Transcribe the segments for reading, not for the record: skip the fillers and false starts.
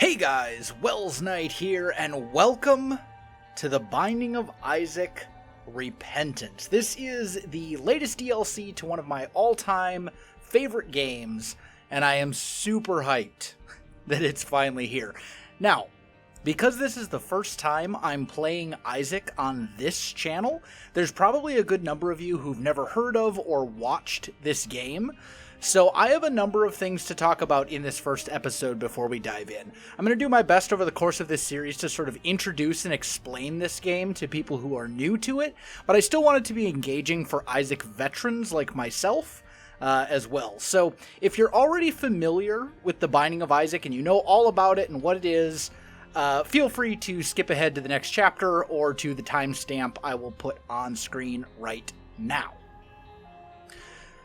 Hey guys, Welsknight here, and welcome to The Binding of Isaac Repentance. This is the latest DLC to one of my all-time favorite games, and I am super hyped that it's finally here. Now, because this is the first time I'm playing Isaac on this channel, there's probably a good number of you who've never heard of or watched this game. So I have a number of things to talk about in this first episode before we dive in. I'm going to do my best over the course of this series to sort of introduce and explain this game to people who are new to it, but I still want it to be engaging for Isaac veterans like myself as well. So if you're already familiar with The Binding of Isaac and you know all about it and what it is, feel free to skip ahead to the next chapter or to the timestamp I will put on screen right now.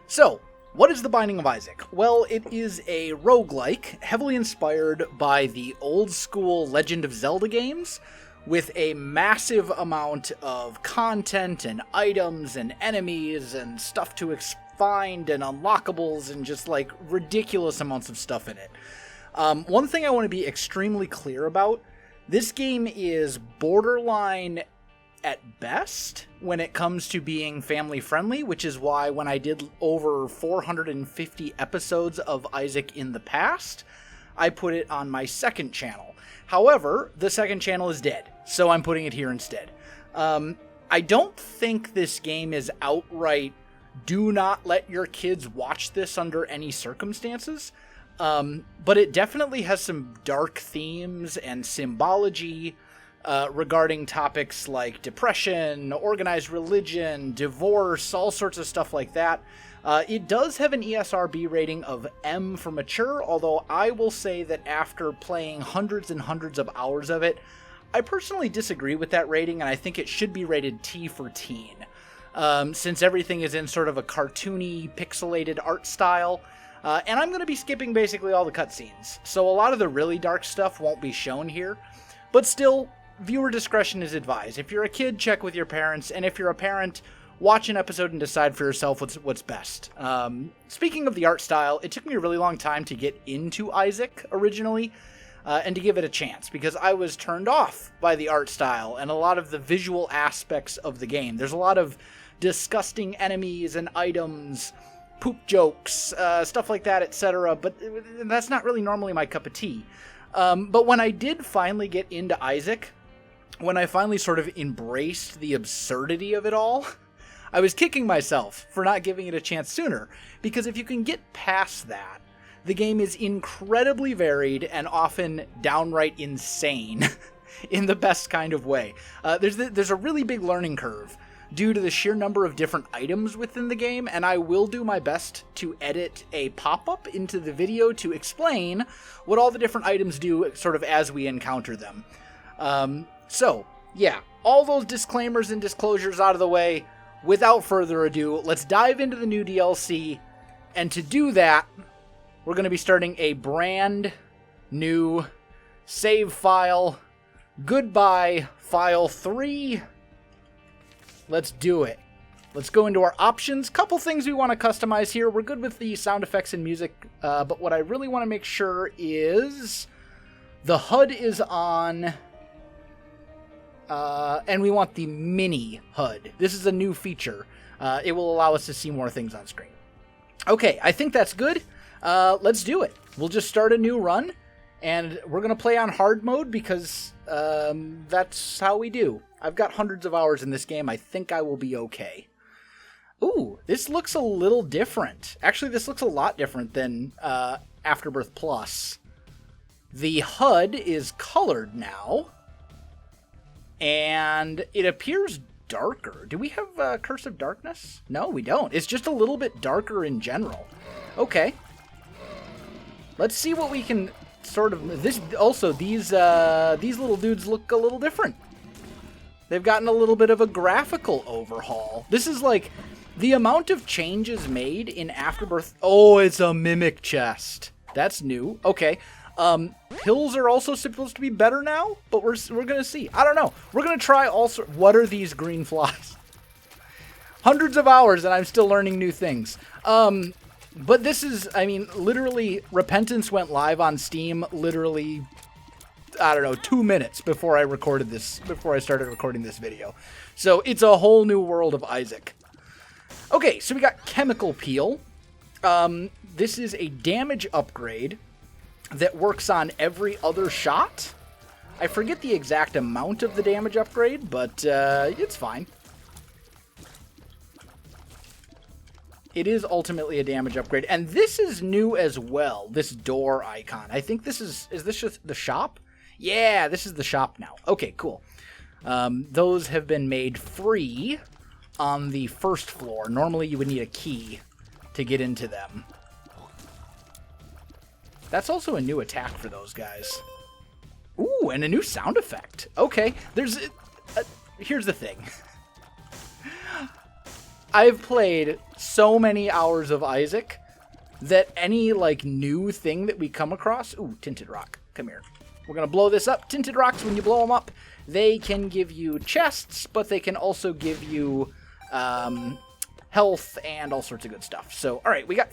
So, what is The Binding of Isaac? Well, it is a roguelike, heavily inspired by the old-school Legend of Zelda games, with a massive amount of content and items and enemies and stuff to find and unlockables and just, like, ridiculous amounts of stuff in it. One thing I want to be extremely clear about, this game is borderline at best when it comes to being family friendly, which is why when I did over 450 episodes of Isaac in the past, I put it on my second channel. However, the second channel is dead, so I'm putting it here instead. I don't think this game is outright, do not let your kids watch this under any circumstances, but it definitely has some dark themes and symbology regarding topics like depression, organized religion, divorce, all sorts of stuff like that. It does have an ESRB rating of M for mature, although I will say that after playing hundreds and hundreds of hours of it, I personally disagree with that rating, and I think it should be rated T for teen. Since everything is in sort of a cartoony, pixelated art style, and I'm going to be skipping basically all the cutscenes, so a lot of the really dark stuff won't be shown here, but still, viewer discretion is advised. If you're a kid, check with your parents, and if you're a parent, watch an episode and decide for yourself what's best. Speaking of the art style, it took me a really long time to get into Isaac originally, and to give it a chance, because I was turned off by the art style and a lot of the visual aspects of the game. There's a lot of disgusting enemies and items, poop jokes, stuff like that, etc., but that's not really normally my cup of tea. But when I did finally get into Isaac, when I finally sort of embraced the absurdity of it all, I was kicking myself for not giving it a chance sooner, because if you can get past that, the game is incredibly varied and often downright insane in the best kind of way. There's a really big learning curve due to the sheer number of different items within the game, and I will do my best to edit a pop-up into the video to explain what all the different items do sort of as we encounter them. So, yeah, all those disclaimers and disclosures out of the way, without further ado, let's dive into the new DLC, and to do that, we're going to be starting a brand new save file. Goodbye, file 3. Let's do it. Let's go into our options. Couple things we want to customize here. We're good with the sound effects and music, but what I really want to make sure is the HUD is on, and we want the mini HUD. This is a new feature. It will allow us to see more things on screen. Okay, I think that's good. Let's do it. We'll just start a new run, and we're going to play on hard mode because that's how we do. I've got hundreds of hours in this game. I think I will be okay. Ooh, this looks a little different. Actually, this looks a lot different than Afterbirth Plus. The HUD is colored now, and it appears darker. Do we have Curse of Darkness? No, we don't. It's just a little bit darker in general. Okay. Let's see what we can sort of... These little dudes look a little different. They've gotten a little bit of a graphical overhaul. This is like the amount of changes made in Afterbirth. Oh, it's a mimic chest. That's new. Okay. Hills are also supposed to be better now, but we're gonna see. I don't know. We're gonna try also. What are these green flies? Hundreds of hours and I'm still learning new things. But this is, I mean, literally, Repentance went live on Steam literally I don't know, 2 minutes before I started recording this video. So it's a whole new world of Isaac. Okay, so we got Chemical Peel. This is a damage upgrade that works on every other shot. I forget the exact amount of the damage upgrade, but it's fine. It is ultimately a damage upgrade, and this is new as well, this door icon. I think this is this just the shop? Yeah, this is the shop now. Okay, cool. Those have been made free on the first floor. Normally you would need a key to get into them. That's also a new attack for those guys. Ooh, and a new sound effect. Okay, here's the thing. I've played so many hours of Isaac that any, like, new thing that we come across... Ooh, Tinted Rock. Come here. We're going to blow this up. Tinted Rocks, when you blow them up, they can give you chests, but they can also give you health and all sorts of good stuff. So, all right, we got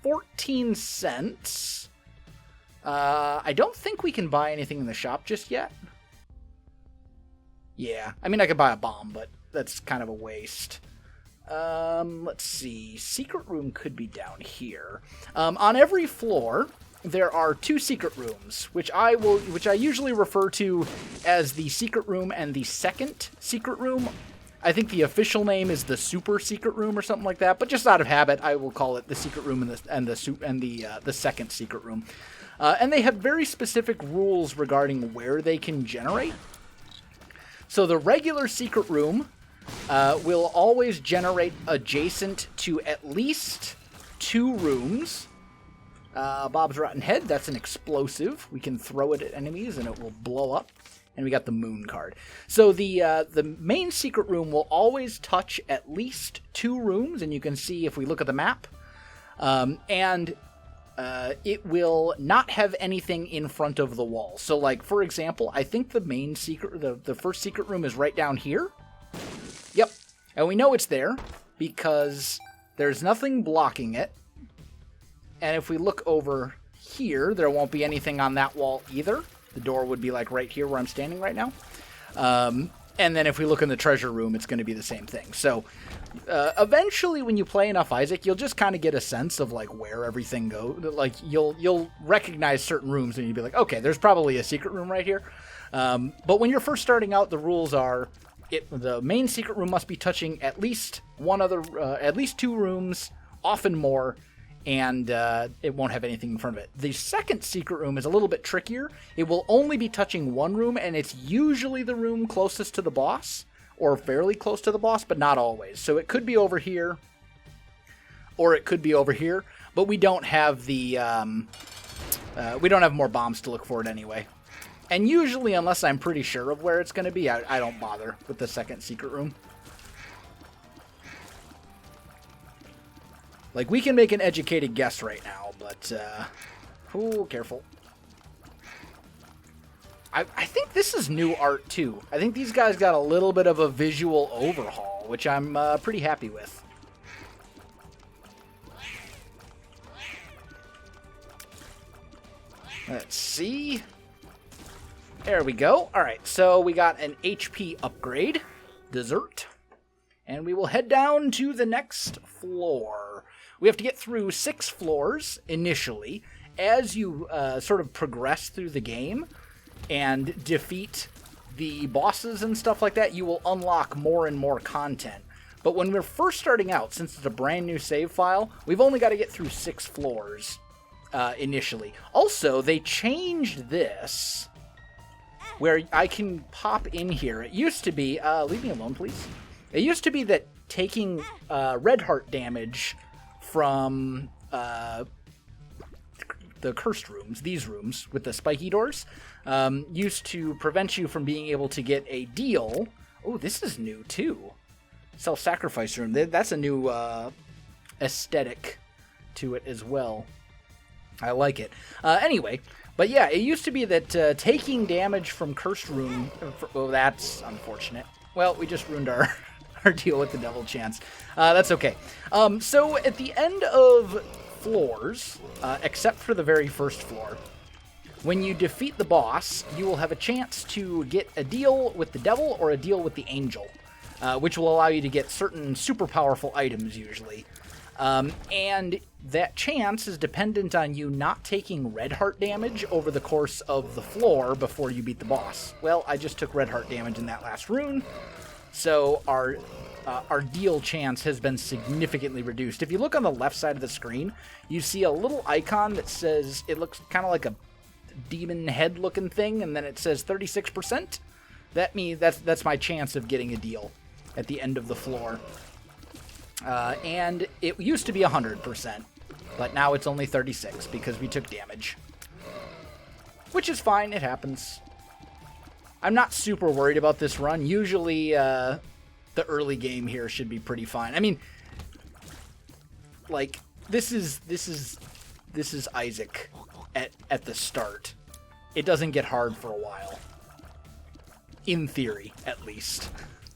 14 cents. I don't think we can buy anything in the shop just yet. Yeah, I mean, I could buy a bomb, but that's kind of a waste. Let's see. Secret room could be down here. On every floor, there are 2 secret rooms, which I usually refer to as the secret room and the second secret room. I think the official name is the super secret room or something like that, but just out of habit, I will call it the secret room and the second secret room. And they have very specific rules regarding where they can generate. So the regular secret room will always generate adjacent to at least 2 rooms. Bob's Rotten Head, that's an explosive. We can throw it at enemies and it will blow up. And we got the moon card. So the main secret room will always touch at least 2 rooms, and you can see if we look at the map. It will not have anything in front of the wall. So, like, for example, I think the main secret, the first secret room is right down here. Yep. And we know it's there because there's nothing blocking it. And if we look over here, there won't be anything on that wall either. The door would be like right here where I'm standing right now. And then if we look in the treasure room, it's going to be the same thing. So eventually when you play enough Isaac, you'll just kind of get a sense of like where everything goes. Like you'll recognize certain rooms and you'll be like, okay, there's probably a secret room right here. But when you're first starting out, the rules are the main secret room must be touching at least at least 2 rooms, often more. And it won't have anything in front of it. The second secret room is a little bit trickier. It will only be touching 1 room, and it's usually the room closest to the boss, or fairly close to the boss, but not always. So it could be over here, or it could be over here, but we don't have we don't have more bombs to look for it anyway. And usually, unless I'm pretty sure of where it's going to be, I don't bother with the second secret room. Like, we can make an educated guess right now, but, ooh, careful. I think this is new art, too. I think these guys got a little bit of a visual overhaul, which I'm pretty happy with. Let's see. There we go. All right, so we got an HP upgrade, dessert, and we will head down to the next floor. We have to get through 6 floors initially. As you sort of progress through the game and defeat the bosses and stuff like that, you will unlock more and more content. But when we're first starting out, since it's a brand new save file, we've only got to get through 6 floors initially. Also, they changed this where I can pop in here. It used to be... leave me alone, please. It used to be that taking red heart damage from the cursed rooms, these rooms with the spiky doors, used to prevent you from being able to get a deal. Oh, this is new too. Self-sacrifice room. That's a new aesthetic to it as well. I like it. Anyway, but yeah, it used to be that taking damage from cursed room... Oh, that's unfortunate. Well, we just ruined our deal with the devil chance. That's okay. So at the end of floors, except for the very first floor, When you defeat the boss, you will have a chance to get a deal with the devil or a deal with the angel, which will allow you to get certain super powerful items usually. And that chance is dependent on you not taking red heart damage over the course of the floor before you beat the boss. Well, I just took red heart damage in that last rune, so our deal chance has been significantly reduced. If you look on the left side of the screen, you see a little icon that says, it looks kind of like a demon head looking thing, and then it says 36%. That's my chance of getting a deal at the end of the floor. And it used to be 100%, but now it's only 36 because we took damage. Which is fine, it happens. I'm not super worried about this run. Usually, the early game here should be pretty fine. I mean, like, this is Isaac at the start. It doesn't get hard for a while. In theory, at least.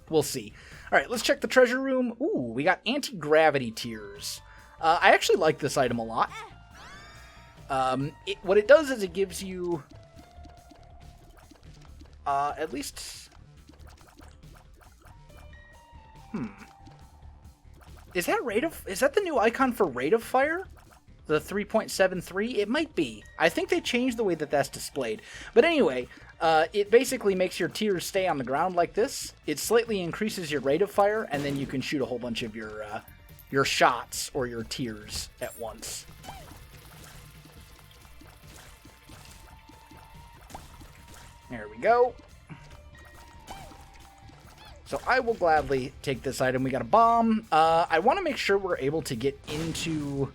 We'll see. Alright, let's check the treasure room. Ooh, we got anti-gravity tears. I actually like this item a lot. What it does is it gives you... at least... Is that the new icon for Rate of Fire? The 3.73? It might be. I think they changed the way that that's displayed. But anyway, it basically makes your tears stay on the ground like this. It slightly increases your rate of fire, and then you can shoot a whole bunch of your shots or your tears at once. There we go. So I will gladly take this item. We got a bomb. I want to make sure we're able to get into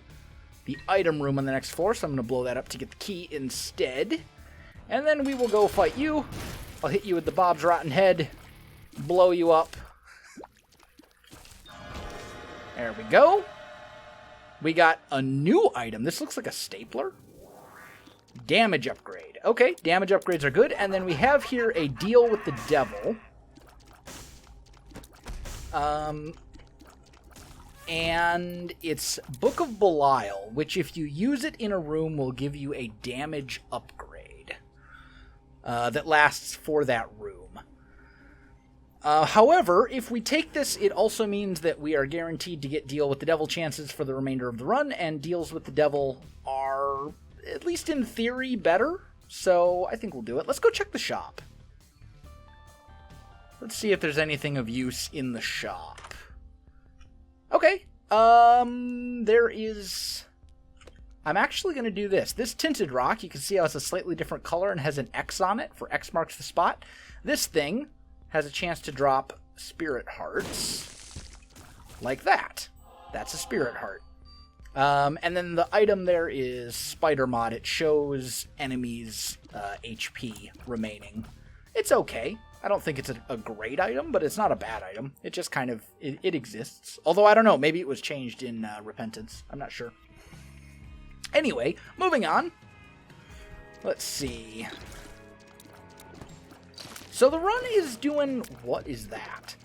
the item room on the next floor, so I'm going to blow that up to get the key instead. And then we will go fight you. I'll hit you with the Bob's Rotten Head, blow you up. There we go. We got a new item. This looks like a stapler. Damage upgrade. Okay, damage upgrades are good. And then we have here a deal with the devil. And it's Book of Belial, which if you use it in a room will give you a damage upgrade that lasts for that room. However, if we take this, it also means that we are guaranteed to get deal with the devil chances for the remainder of the run, and deals with the devil are, at least in theory, better. So I think we'll do it. Let's go check the shop. Let's see if there's anything of use in the shop. Okay, there is... I'm actually going to do this. This tinted rock, you can see how it's a slightly different color and has an X on it, for X marks the spot. This thing has a chance to drop spirit hearts, like that. That's a spirit heart. And then the item there is Spider Mod. It shows enemies' HP remaining. It's okay. I don't think it's a great item, but it's not a bad item. It just kind of, it exists. Although, I don't know, maybe it was changed in Repentance. I'm not sure. Anyway, moving on. Let's see. So the run is doing, what is that?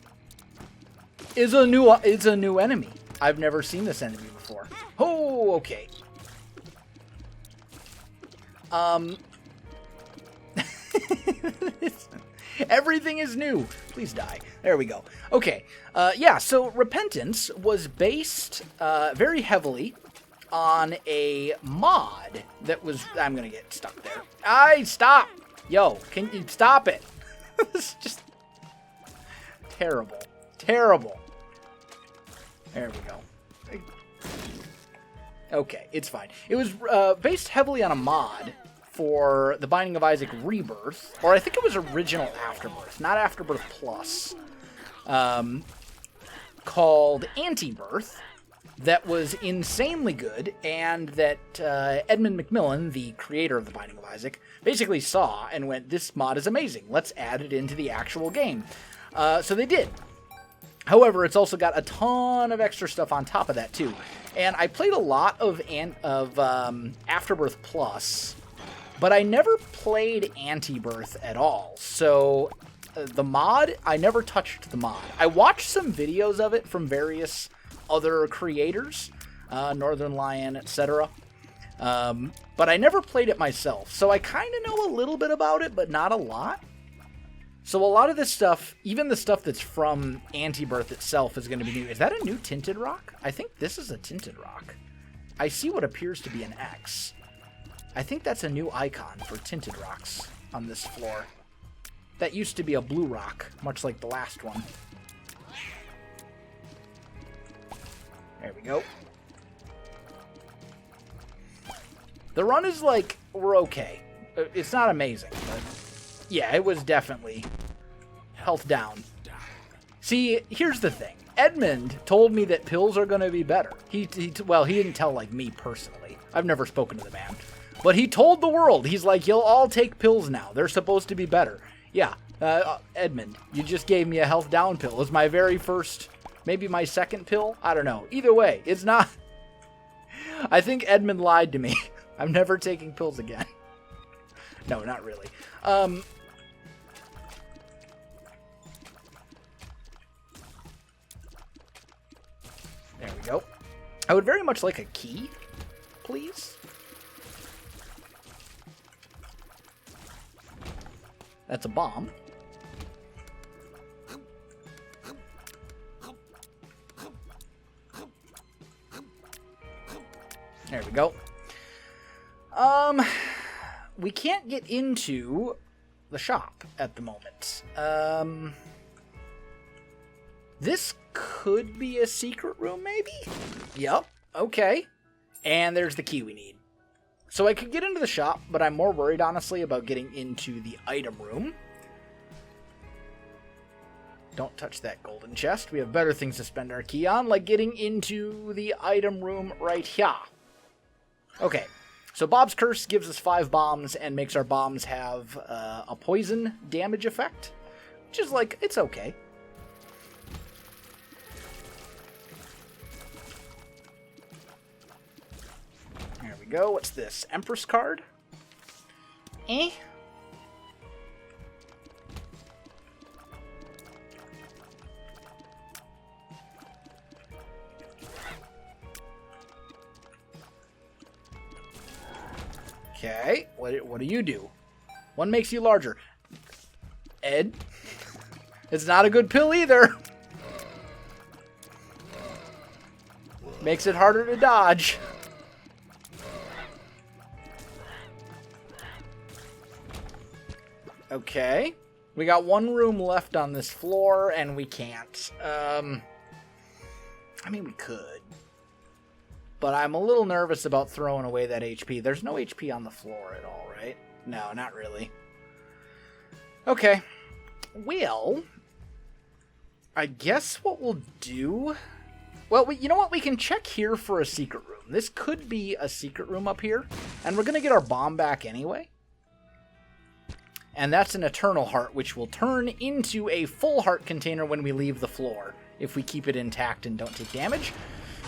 It's a new enemy. I've never seen this enemy before. Oh, okay. Everything is new. Please die. There we go. Okay. Yeah, so Repentance was based very heavily on a mod that was... I'm going to get stuck there. Stop! Yo, can you stop it? This is just terrible. Terrible. There we go. Okay, it's fine. It was based heavily on a mod for The Binding of Isaac Rebirth, or I think it was original Afterbirth, not Afterbirth Plus, called Anti-Birth, that was insanely good, and that Edmund McMillan, the creator of The Binding of Isaac, basically saw and went, this mod is amazing, let's add it into the actual game. So they did. However, it's also got a ton of extra stuff on top of that, too. And I played a lot of Afterbirth Plus, but I never played Anti-Birth at all. So the mod, I never touched the mod. I watched some videos of it from various other creators, Northern Lion, etc. But I never played it myself, so I kind of know a little bit about it, but not a lot. So a lot of this stuff, even the stuff that's from Rebirth itself, is going to be new. Is that a new tinted rock? I think this is a tinted rock. I see what appears to be an X. I think that's a new icon for tinted rocks on this floor. That used to be a blue rock, much like the last one. There we go. The run is like, we're okay. It's not amazing, but yeah, it was definitely health down. See, here's the thing. Edmund told me that pills are going to be better. Well, he didn't tell, like, me personally. I've never spoken to the man. But he told the world. He's like, you'll all take pills now. They're supposed to be better. Yeah, Edmund, you just gave me a health down pill. It was my very first, maybe my second pill? I don't know. Either way, it's not... I think Edmund lied to me. I'm never taking pills again. No, not really. There we go. I would very much like a key, please. That's a bomb. There we go. We can't get into the shop at the moment. This could be a secret room, maybe? Yep, okay. And there's the key we need. So I could get into the shop, but I'm more worried, honestly, about getting into the item room. Don't touch that golden chest. We have better things to spend our key on, like getting into the item room right here. Okay, so Bob's Curse gives us 5 bombs and makes our bombs have a poison damage effect, which is like, it's okay. There we go. What's this? Empress card? Eh? Okay, what do you do? One makes you larger. Ed? It's not a good pill either. Makes it harder to dodge. Okay. We got one room left on this floor, and we can't. I mean, we could. But I'm a little nervous about throwing away that HP. There's no HP on the floor at all, right? No, not really. Okay. Well, I guess what we'll do... Well, you know what? We can check here for a secret room. This could be a secret room up here. And we're going to get our bomb back anyway. And that's an Eternal Heart, which will turn into a full heart container when we leave the floor, if we keep it intact and don't take damage.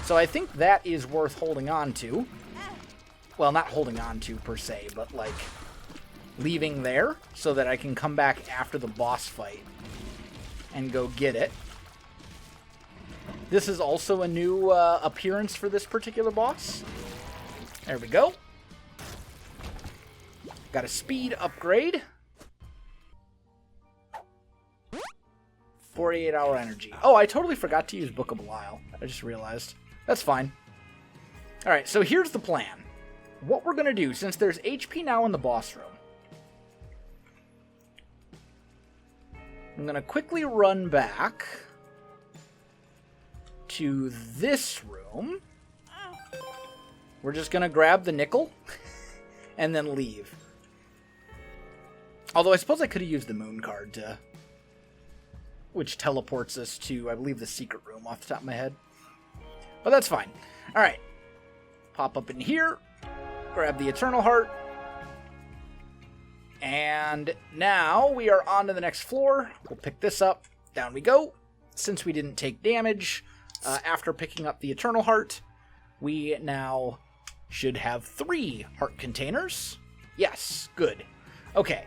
So I think that is worth holding on to. Well, not holding on to per se, but like leaving there so that I can come back after the boss fight and go get it. This is also a new appearance for this particular boss. There we go. Got a speed upgrade. 48-hour energy. Oh, I totally forgot to use Book of Belial. I just realized. That's fine. Alright, so here's the plan. What we're going to do, since there's HP now in the boss room, I'm going to quickly run back to this room. We're just going to grab the nickel and then leave. Although I suppose I could have used the moon card to... which teleports us to, I believe, the secret room off the top of my head. But that's fine. Alright. Pop up in here. Grab the Eternal Heart. And now we are on to the next floor. We'll pick this up. Down we go. Since we didn't take damage after picking up the Eternal Heart, we now should have 3 heart containers. Yes, good. Okay.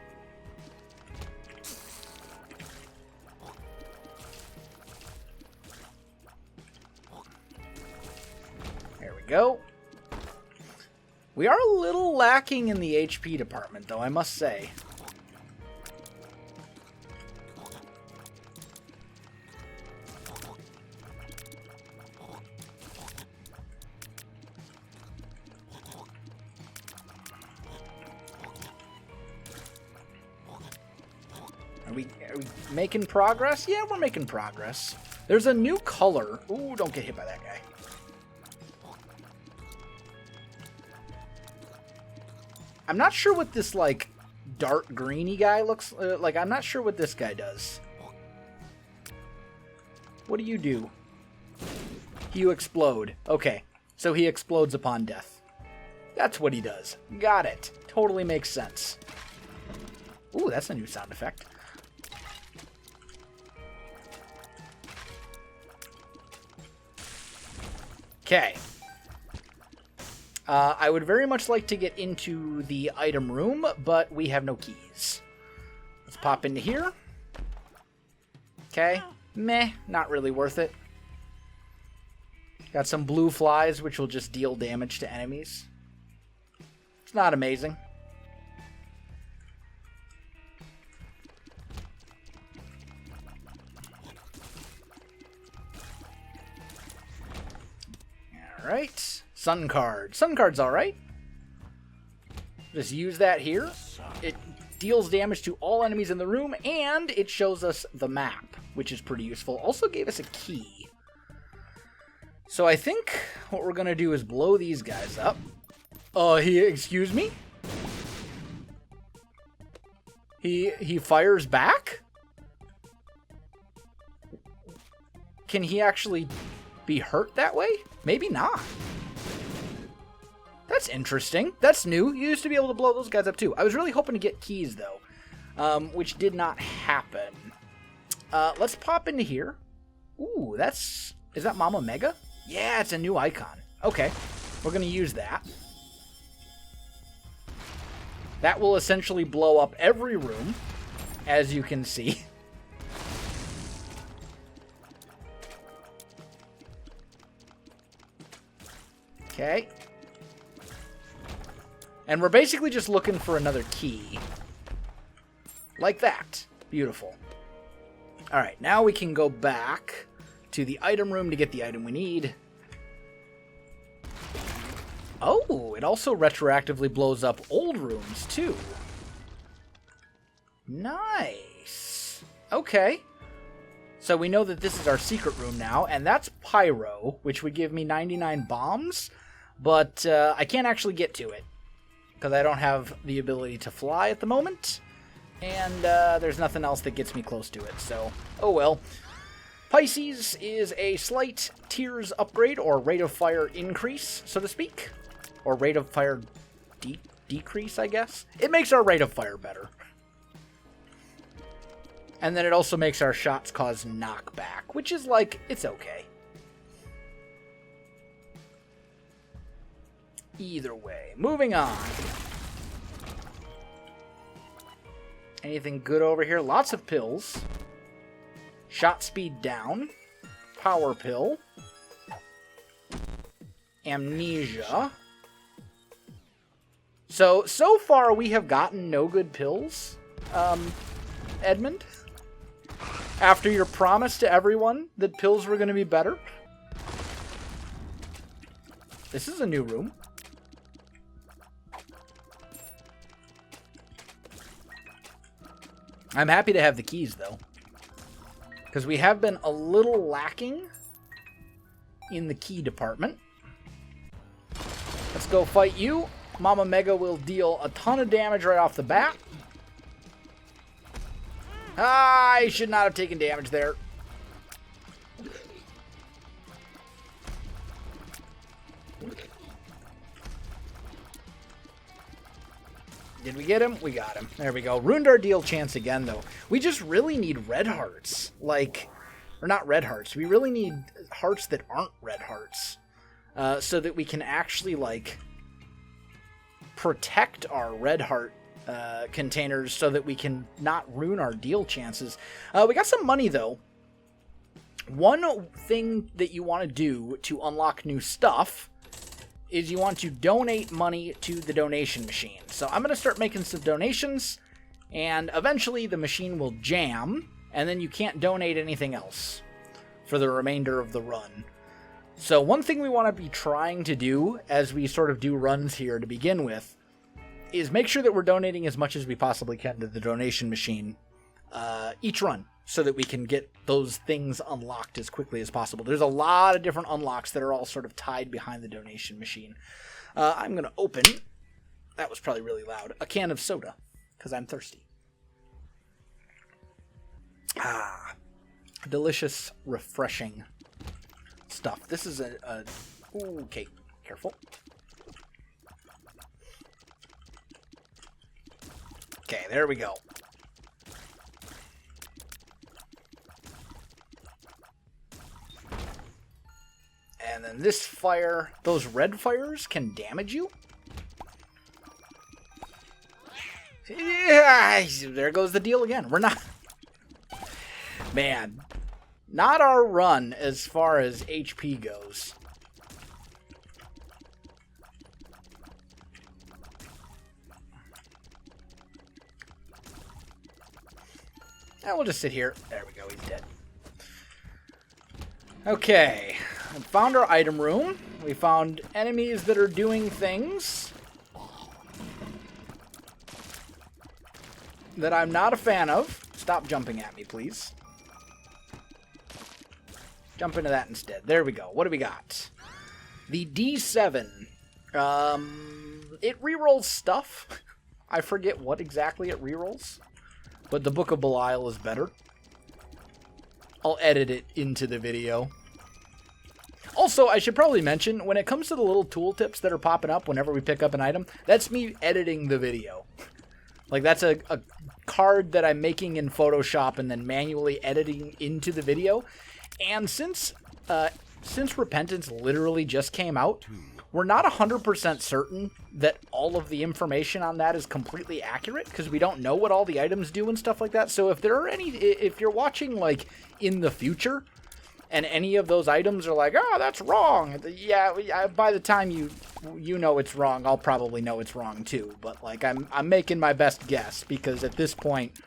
There we go. We are a little lacking in the HP department, though, I must say. Are we making progress? Yeah, we're making progress. There's a new color. Ooh, don't get hit by that guy. I'm not sure what this, like, dark greeny guy looks like. I'm not sure what this guy does. What do you do? You explode. Okay, so he explodes upon death. That's what he does. Got it. Totally makes sense. Ooh, that's a new sound effect. Okay. I would very much like to get into the item room, but we have no keys. Let's pop into here. Okay. Meh, not really worth it. Got some blue flies, which will just deal damage to enemies. It's not amazing. Alright. Sun card. Sun card's alright. Just use that here. It deals damage to all enemies in the room, and it shows us the map, which is pretty useful. Also gave us a key. So I think what we're going to do is blow these guys up. Excuse me? He fires back? Can he actually be hurt that way? Maybe not. That's interesting. That's new. You used to be able to blow those guys up too. I was really hoping to get keys though, which did not happen. Let's pop into here. Ooh, is that Mama Mega? Yeah, it's a new icon. Okay, we're going to use that. That will essentially blow up every room, as you can see. Okay. And we're basically just looking for another key. Like that. Beautiful. Alright, now we can go back to the item room to get the item we need. Oh, it also retroactively blows up old rooms, too. Nice. Okay. So we know that this is our secret room now, and that's Pyro, which would give me 99 bombs, but I can't actually get to it, because I don't have the ability to fly at the moment, and there's nothing else that gets me close to it, so oh well. Pisces is a slight tiers upgrade, or rate of fire increase, so to speak. Or rate of fire decrease, I guess. It makes our rate of fire better. And then it also makes our shots cause knockback, which is like, it's okay. Either way. Moving on. Anything good over here? Lots of pills. Shot speed down. Power pill. Amnesia. So far we have gotten no good pills, Edmund. After your promise to everyone that pills were going to be better. This is a new room. I'm happy to have the keys, though. Because we have been a little lacking in the key department. Let's go fight you. Mama Mega will deal a ton of damage right off the bat. I should not have taken damage there. Did we get him? We got him. There we go. Ruined our deal chance again, though. We just really need red hearts. Like, or not red hearts. We really need hearts that aren't red hearts. So that we can actually, like, protect our red heart containers so that we can not ruin our deal chances. We got some money, though. One thing that you want to do to unlock new stuff is you want to donate money to the donation machine. So I'm going to start making some donations, and eventually the machine will jam, and then you can't donate anything else for the remainder of the run. So one thing we want to be trying to do as we sort of do runs here to begin with is make sure that we're donating as much as we possibly can to the donation machine each run, so that we can get those things unlocked as quickly as possible. There's a lot of different unlocks that are all sort of tied behind the donation machine. I'm going to open, that was probably really loud, a can of soda, because I'm thirsty. Delicious, refreshing stuff. This is okay, careful. Okay, there we go. And then this fire, those red fires can damage you? Yeah, there goes the deal again. We're not... Man, not our run as far as HP goes. And we'll just sit here. There we go, he's dead. Okay, we found our item room. We found enemies that are doing things that I'm not a fan of. Stop jumping at me, please. Jump into that instead. There we go. What do we got? The D7. It rerolls stuff. I forget what exactly it rerolls, but the Book of Belial is better. I'll edit it into the video. Also, I should probably mention, when it comes to the little tooltips that are popping up whenever we pick up an item, that's me editing the video. Like, that's a card that I'm making in Photoshop and then manually editing into the video. And since Repentance literally just came out, we're not 100% certain that all of the information on that is completely accurate, because we don't know what all the items do and stuff like that. So if there are if you're watching, like, in the future, and any of those items are like, oh, that's wrong, yeah, by the time you know it's wrong, I'll probably know it's wrong too. But, like, I'm making my best guess, because at this point,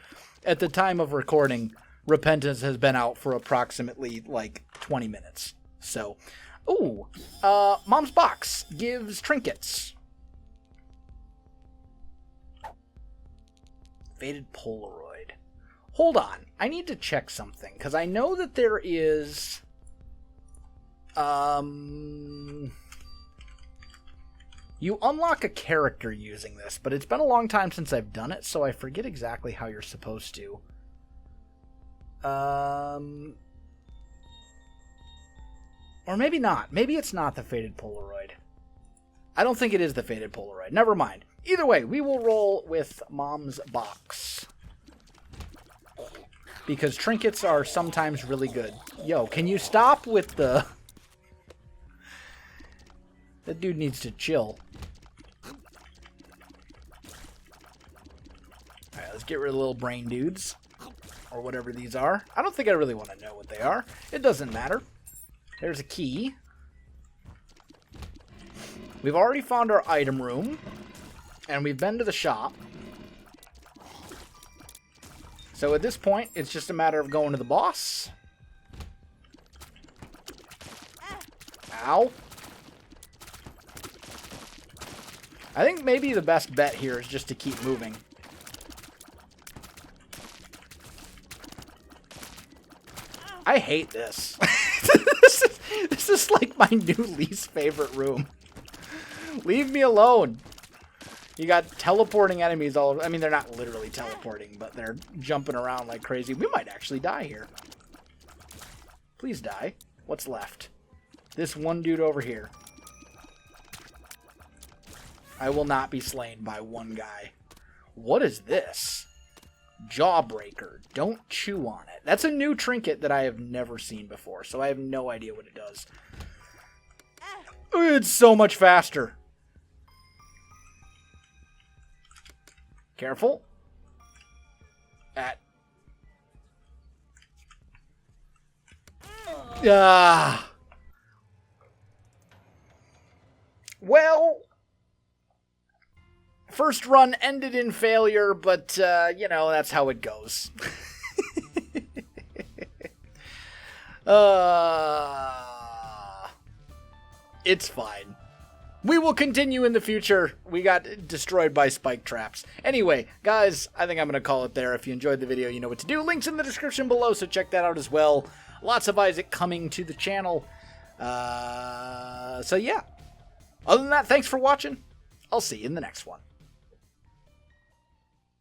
at the time of recording, Repentance has been out for approximately, like, 20 minutes. So, ooh, Mom's Box gives trinkets. Faded Polaroid. Hold on, I need to check something, because I know that there is, you unlock a character using this, but it's been a long time since I've done it, so I forget exactly how you're supposed to. Or maybe not. Maybe it's not the Faded Polaroid. I don't think it is the Faded Polaroid. Never mind. Either way, we will roll with Mom's Box, because trinkets are sometimes really good. Yo, can you stop with the... That dude needs to chill. Alright, let's get rid of the little brain dudes. Or whatever these are. I don't think I really want to know what they are. It doesn't matter. There's a key. We've already found our item room. And we've been to the shop. So at this point, it's just a matter of going to the boss. Ow. I think maybe the best bet here is just to keep moving. I hate this. This is like my new least favorite room. Leave me alone. You got teleporting enemies all over. I mean, they're not literally teleporting, but they're jumping around like crazy. We might actually die here. Please die. What's left? This one dude over here. I will not be slain by one guy. What is this? Jawbreaker. Don't chew on it. That's a new trinket that I have never seen before, so I have no idea what it does. It's so much faster. Careful. Well, first run ended in failure, but, that's how it goes. It's fine. We will continue in the future. We got destroyed by spike traps. Anyway, guys, I think I'm going to call it there. If you enjoyed the video, you know what to do. Links in the description below, so check that out as well. Lots of Isaac coming to the channel. So yeah. Other than that, thanks for watching. I'll see you in the next one.